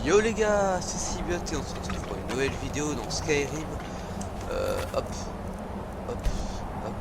Yo les gars, c'est Sibot et on se retrouve pour une nouvelle vidéo dans Skyrim. Hop, hop, hop.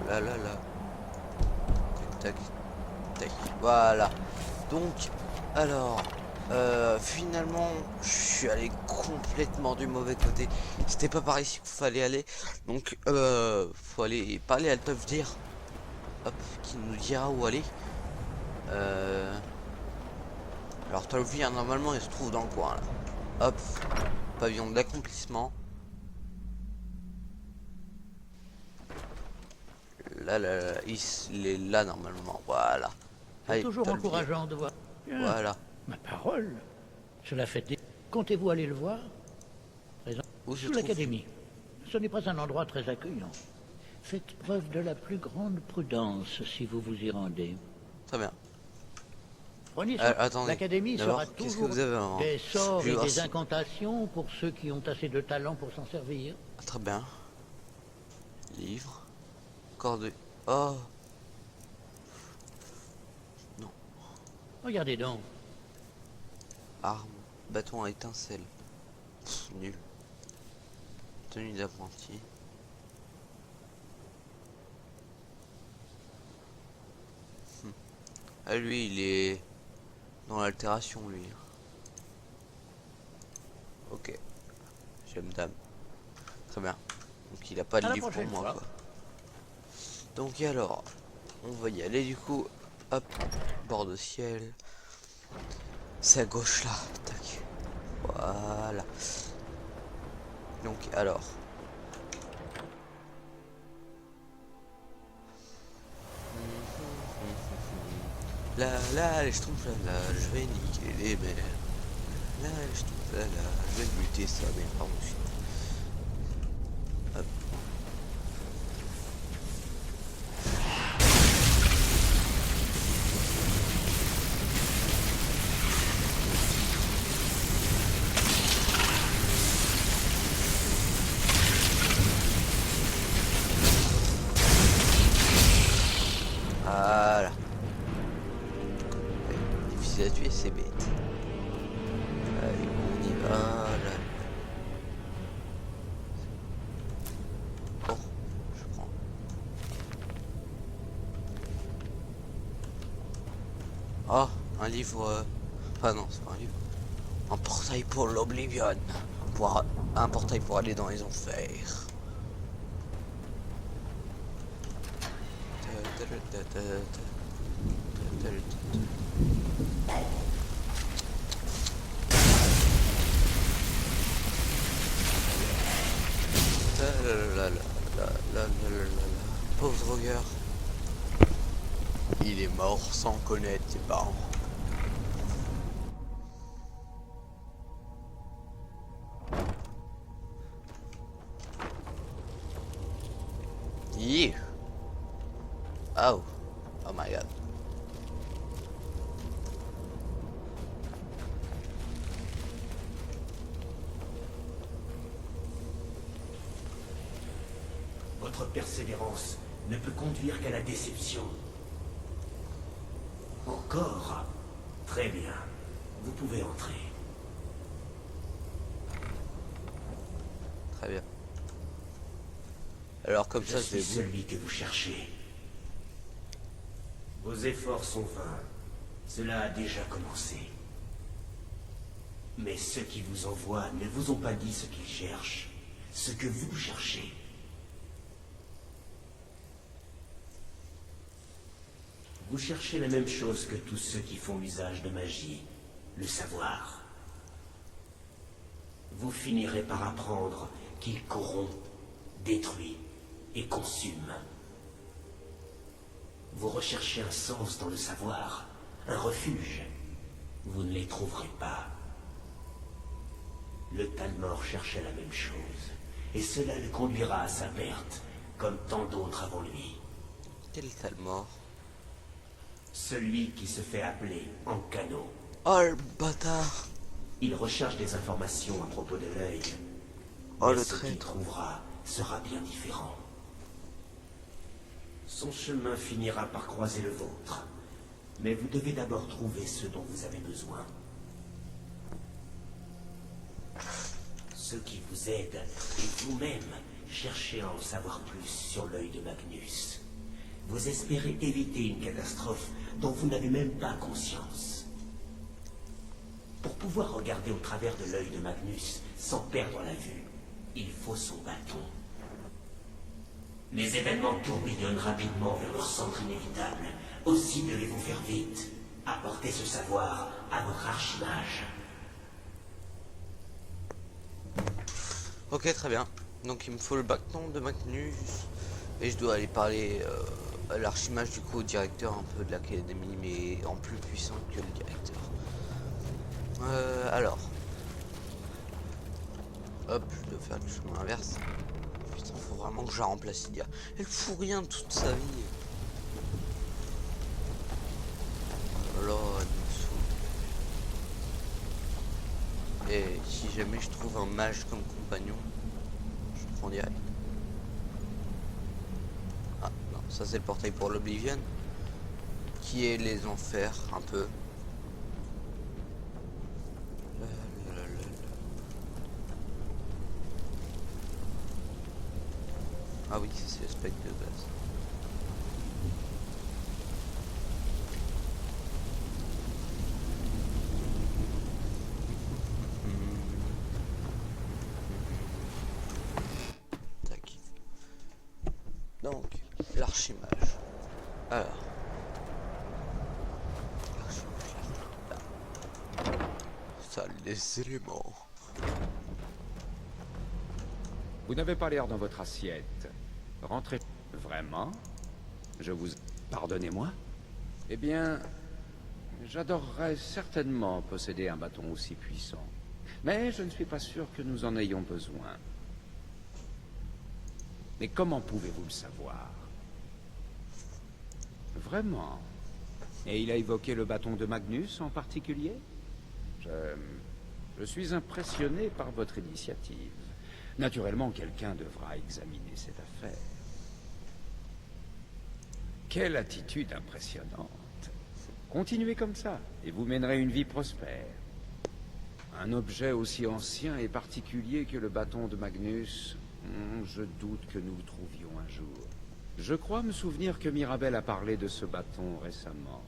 Là, là, là, là. Tac, tac, tac. Voilà. Donc, alors, finalement, je suis allé complètement du mauvais côté. C'était pas par ici qu'il fallait aller. Donc, faut aller parler à Tofdir. Hop, qui nous dira où aller. Alors Tolvir normalement il se trouve dans le coin là. Hop, pavillon de l'accomplissement. Là, il est là normalement, voilà. C'est toujours encourageant de voir. Bien. Voilà. Ma parole, cela fait des... Comptez-vous aller le voir? Où se Sous trouve l'académie. Ce n'est pas un endroit très accueillant. Faites preuve de la plus grande prudence si vous vous y rendez. Très bien. Prenez soin. Attendez. L'académie sera Qu'est-ce que toujours vous avez en... des sorts et des si... incantations pour ceux qui ont assez de talent pour s'en servir. Très bien. Livre. Corde. Oh. Non. Regardez donc. Arme. Bâton à étincelle. Pff, nul. Tenue d'apprenti. Ah lui il est dans l'altération lui. Ok. J'aime dame. Très bien. Donc il a pas de livre pour moi quoi. Donc alors, on va y aller du coup. Hop, bord de ciel. C'est à gauche là. Tac. Voilà. Donc alors. Là, là, je trouve là, je vais niquer les mers. Là, je trouve là, je vais buter ça, mais pardon. Hop. Voilà. Difficile à tuer, c'est bête. Allez, on y va. Là. Bon, je prends. Ah, un livre. Ah non, c'est pas un livre. Un portail pour l'Oblivion. Un portail pour aller dans les enfers. Pauvre Roger. Il est mort sans connaître ses parents. Yeah. Oh. Oh my god. Votre persévérance ne peut conduire qu'à la déception. Encore? Très bien. Vous pouvez entrer. Très bien. Alors comme ça, Je suis celui que vous cherchez. Vos efforts sont vains. Cela a déjà commencé. Mais ceux qui vous envoient ne vous ont pas dit ce qu'ils cherchent. Ce que vous cherchez. Vous cherchez la même chose que tous ceux qui font usage de magie, le savoir. Vous finirez par apprendre qu'il corrompt, détruit et consume. Vous recherchez un sens dans le savoir, un refuge. Vous ne les trouverez pas. Le Talmor cherchait la même chose, et cela le conduira à sa perte, comme tant d'autres avant lui. Quel Talmor? Celui qui se fait appeler Ankano. Oh le bâtard. Il recherche des informations à propos de l'œil. Oh mais le ce qu'il trouvera sera bien différent. Son chemin finira par croiser le vôtre. Mais vous devez d'abord trouver ce dont vous avez besoin. ceux qui vous aident et vous-même cherchez à en savoir plus sur l'œil de Magnus. Vous espérez éviter une catastrophe dont vous n'avez même pas conscience. Pour pouvoir regarder au travers de l'œil de Magnus sans perdre la vue, il faut son bâton. Les événements tourbillonnent rapidement vers leur centre inévitable. Aussi devez-vous faire vite. Apportez ce savoir à votre archimage. Ok, très bien. Donc il me faut le bâton de Magnus. Et je dois aller parler à l'archimage, du coup, au directeur un peu de l'académie, mais en plus puissant que le directeur. Alors. Hop, je dois faire le chemin inverse. Putain, faut vraiment que je la remplace, Lydia. Elle fout rien toute sa vie. Oh là, elle me saoule. Et si jamais je trouve un mage comme compagnon, je prends direct. Ah non, ça c'est le portail pour l'Oblivion, qui est les enfers un peu. Ah oui, c'est le spectre de base. Tac. Donc, l'archimage. Alors. L'archimage. Là. Ça, les éléments. Vous n'avez pas l'air dans votre assiette. Rentrez. Vraiment? Je vous... Pardonnez-moi? Eh bien... J'adorerais certainement posséder un bâton aussi puissant. Mais je ne suis pas sûr que nous en ayons besoin. Mais comment pouvez-vous le savoir? Vraiment? Et il a évoqué le bâton de Magnus en particulier? Je suis impressionné par votre initiative. Naturellement, quelqu'un devra examiner cette affaire. Quelle attitude impressionnante. Continuez comme ça, et vous mènerez une vie prospère. Un objet aussi ancien et particulier que le bâton de Magnus, je doute que nous le trouvions un jour. Je crois me souvenir que Mirabelle a parlé de ce bâton récemment.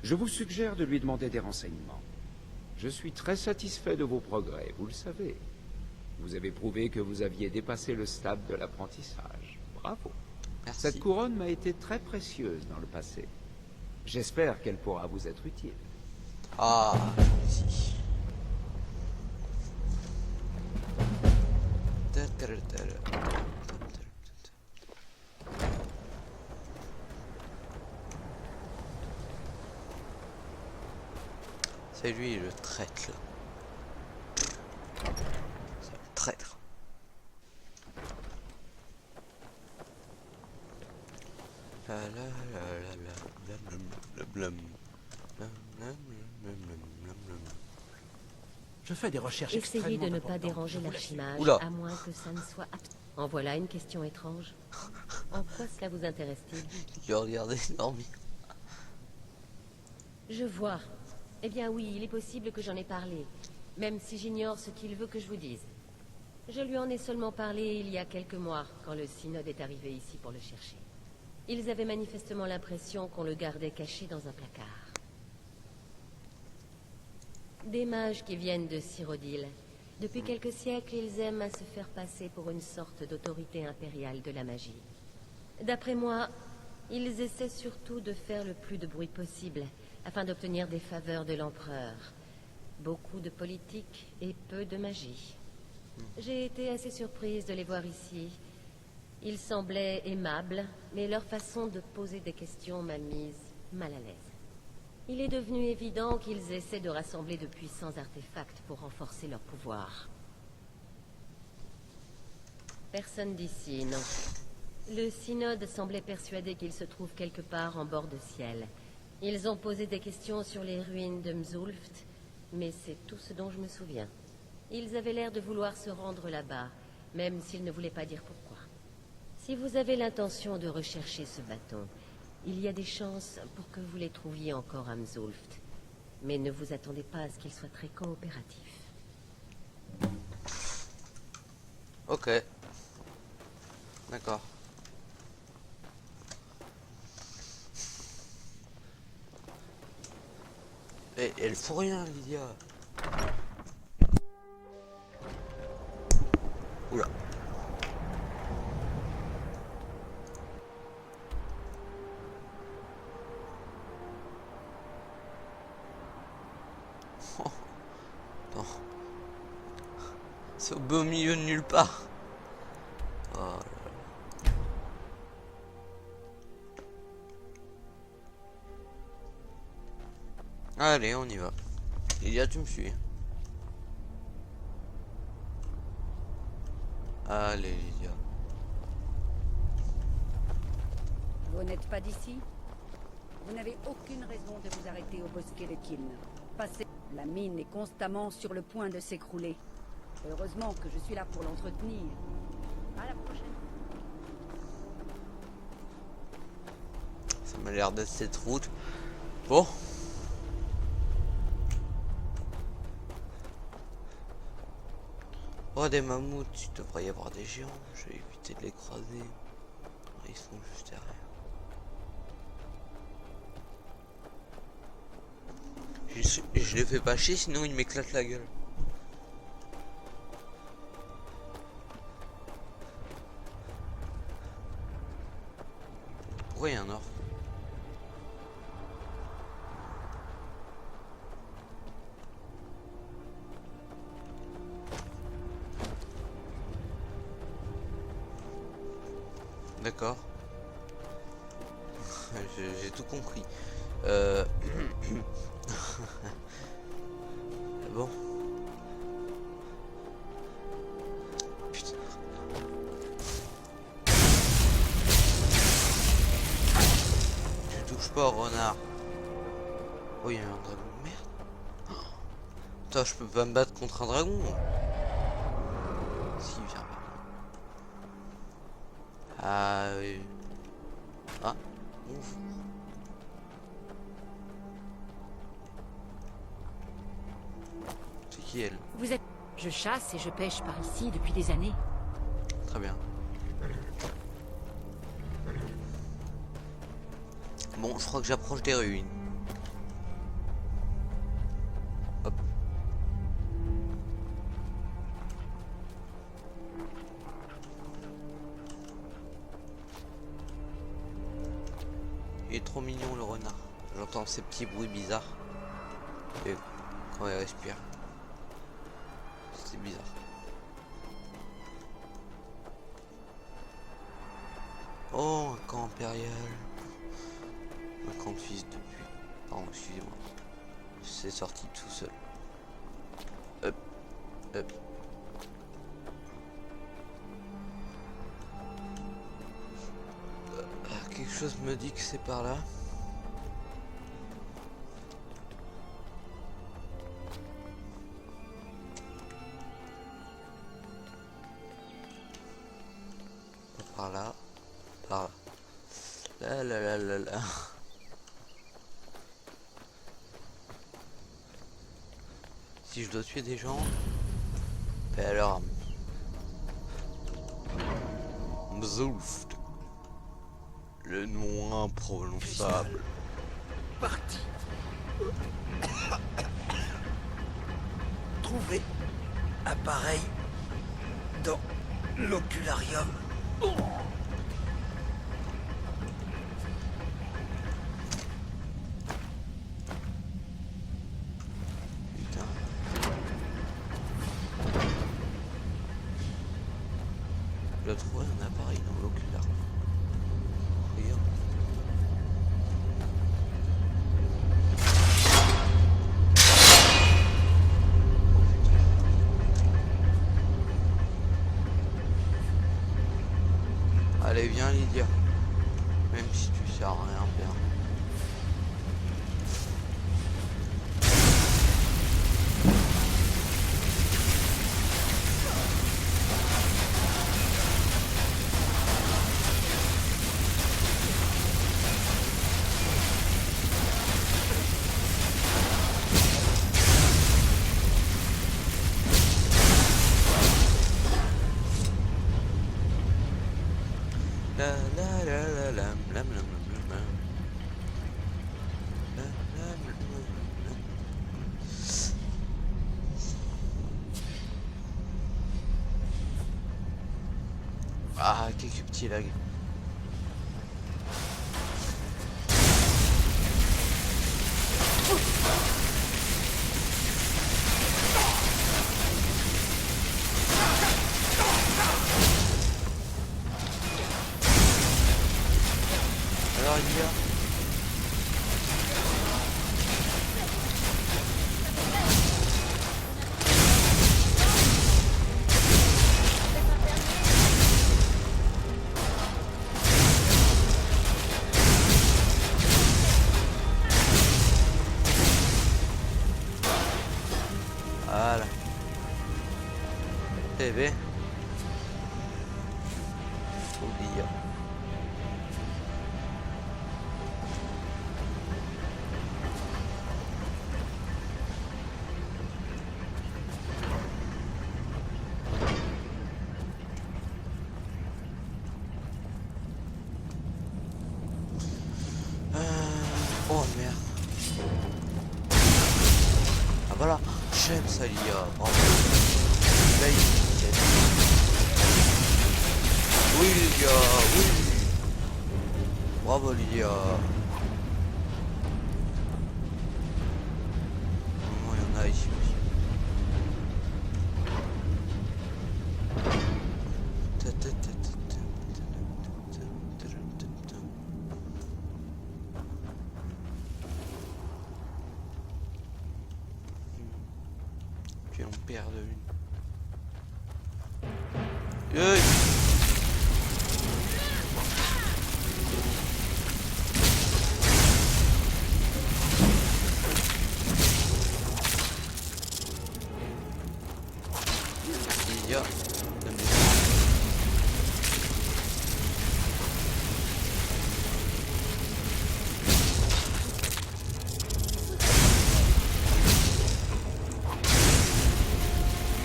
Je vous suggère de lui demander des renseignements. Je suis très satisfait de vos progrès, vous le savez. Vous avez prouvé que vous aviez dépassé le stade de l'apprentissage. Bravo. Merci. Cette couronne m'a été très précieuse dans le passé. J'espère qu'elle pourra vous être utile. Ah, gentil. C'est lui le traître là. C'est un traître. Je fais des recherches Essayez extrêmement de ne pas importantes. déranger Je vous laisse. l'archimage, Oula. à moins que ça ne soit... En voilà une question étrange. En quoi cela vous intéresse-t-il? Je regardais dormir. Je vois. Eh bien oui, il est possible que j'en ai parlé, même si j'ignore ce qu'il veut que je vous dise. Je lui en ai seulement parlé il y a quelques mois, quand le synode est arrivé ici pour le chercher. Ils avaient manifestement l'impression qu'on le gardait caché dans un placard. Des mages qui viennent de Cyrodiil. Depuis quelques siècles, ils aiment à se faire passer pour une sorte d'autorité impériale de la magie. D'après moi, ils essaient surtout de faire le plus de bruit possible, afin d'obtenir des faveurs de l'empereur. Beaucoup de politique et peu de magie. J'ai été assez surprise de les voir ici. Ils semblaient aimables, mais leur façon de poser des questions m'a mise mal à l'aise. Il est devenu évident qu'ils essaient de rassembler de puissants artefacts pour renforcer leur pouvoir. Personne d'ici, non. Le synode semblait persuadé qu'il se trouve quelque part en bord de ciel. Ils ont posé des questions sur les ruines de Mzulft, mais c'est tout ce dont je me souviens. Ils avaient l'air de vouloir se rendre là-bas, même s'ils ne voulaient pas dire pourquoi. Si vous avez l'intention de rechercher ce bâton, il y a des chances pour que vous les trouviez encore à Mzulft. Mais ne vous attendez pas à ce qu'il soit très coopératif. Ok. D'accord. Et elle fout rien, Lydia. Oula. Oh. Non. C'est au beau milieu de nulle part. Oh là là. Allez, on y va. Lydia, tu me suis. Allez, Lydia. Vous n'êtes pas d'ici? Vous n'avez aucune raison de vous arrêter au bosquet de Kiln. Passez. La mine est constamment sur le point de s'écrouler. Heureusement que je suis là pour l'entretenir. À la prochaine. Ça m'a l'air d'être cette route. Bon. Oh, des mammouths, il devrait y avoir des géants. Je vais éviter de les croiser. Ils sont juste derrière. Je les fais pas chier, sinon ils m'éclatent la gueule. Pourquoi il y a un or? D'accord. J'ai tout compris. Bon. Putain. Tu touches pas au renard. Oh, il y a un dragon. Merde. Oh. Putain, je peux pas me battre contre un dragon. Si, viens. Ah oui. Ah, ouf. C'est qui elle? Vous êtes... Je chasse et je pêche par ici depuis des années. Très bien. Bon, je crois que j'approche des ruines. Hop. Il est trop mignon le renard. J'entends ces petits bruits bizarres. Et quand il respire. C'est bizarre. Oh, un camp impérial. Un camp de fils de pute. Pardon, excusez-moi. C'est sorti tout seul. Hop. Hop. Quelque chose me dit que c'est par là. Par là. Par là. Là là là là là. Si je dois tuer des gens. Et alors. Mzoulft. Le nom imprononçable. Parti. Trouver appareil dans l'ocularium. Putain. Je dois trouver un appareil dans l'ocularium. Regarde. Allez, viens Lydia. Même si tu sers à rien faire. Ah, quelques petits lags. Alors il y a... Voilà. TV. Oublie. Oh merde. Ah voilà, j'aime ça l'IA, bravo. Là, oui l'IA, oui. Bravo l'IA. Oh, il y en a ici aussi. Puis on perd de une. Hey. Il y a...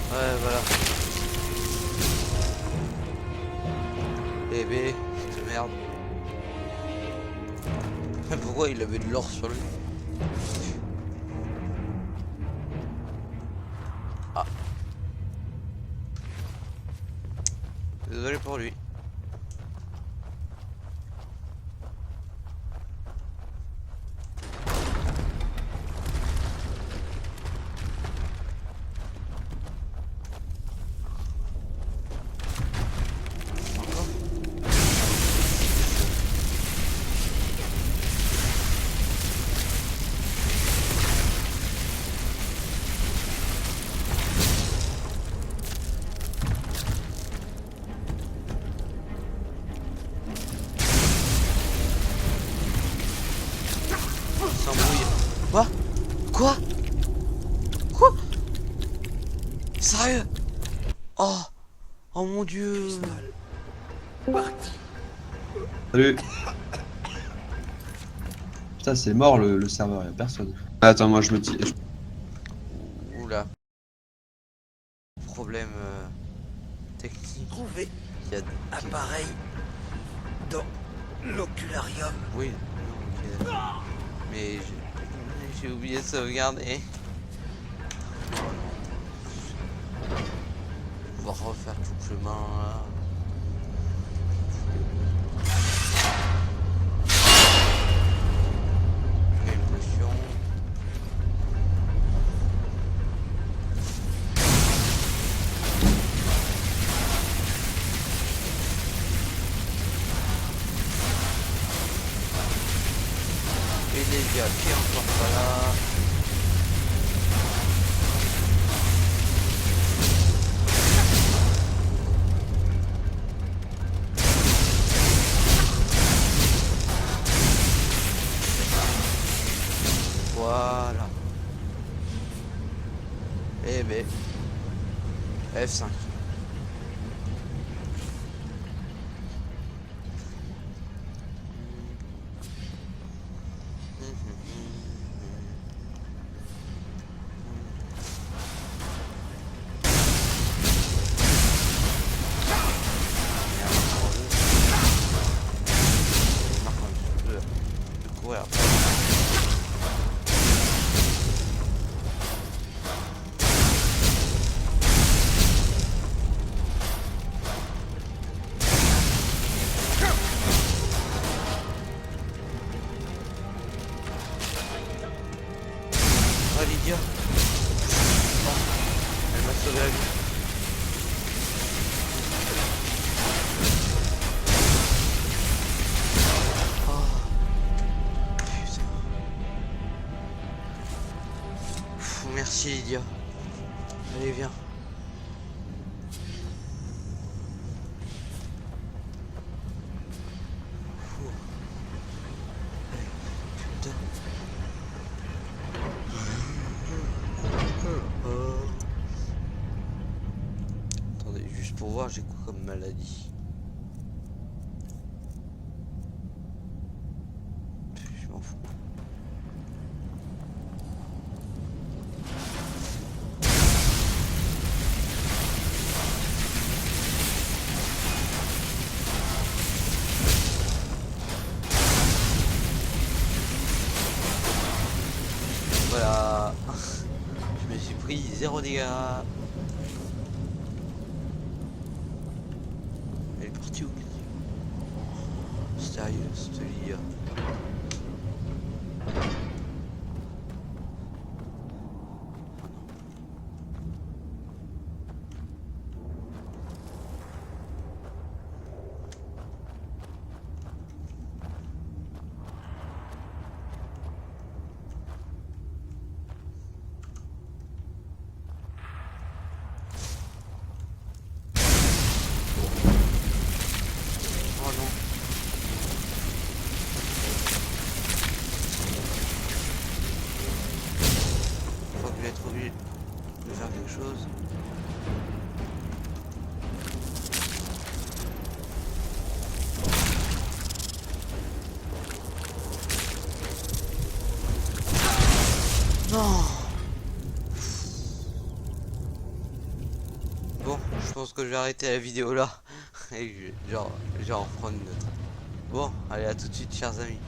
Ouais, voilà. Bébé, de merde. Pourquoi il avait de l'or sur lui? Ah. Désolé pour lui. Quoi? Quoi? Quoi? Sérieux? Oh! Oh mon dieu! Salut. Putain, c'est mort le serveur, y'a personne. Attends, moi je me dis. Oula. Problème technique. Trouver Il y a... appareil dans l'ocularium. Oui. Ok. Mais j'ai oublié de sauvegarder. On va refaire tout le chemin là. Il y a une potion. Et les gars qui est encore pas là. Voilà. Eh ben F5. Merci Lydia. Allez, viens. Ouh. Putain. Attendez, juste pour voir, j'ai quoi comme maladie? Je m'en fous. Voilà. Je me suis pris 0 dégâts. Elle est partie où? Sérieux, cette Lydia. Oh non. Je crois que je vais être obligé de faire quelque chose. Non. Bon, je pense que je vais arrêter la vidéo là. Et je vais en reprendre une autre. Bon, allez, à tout de suite, chers amis.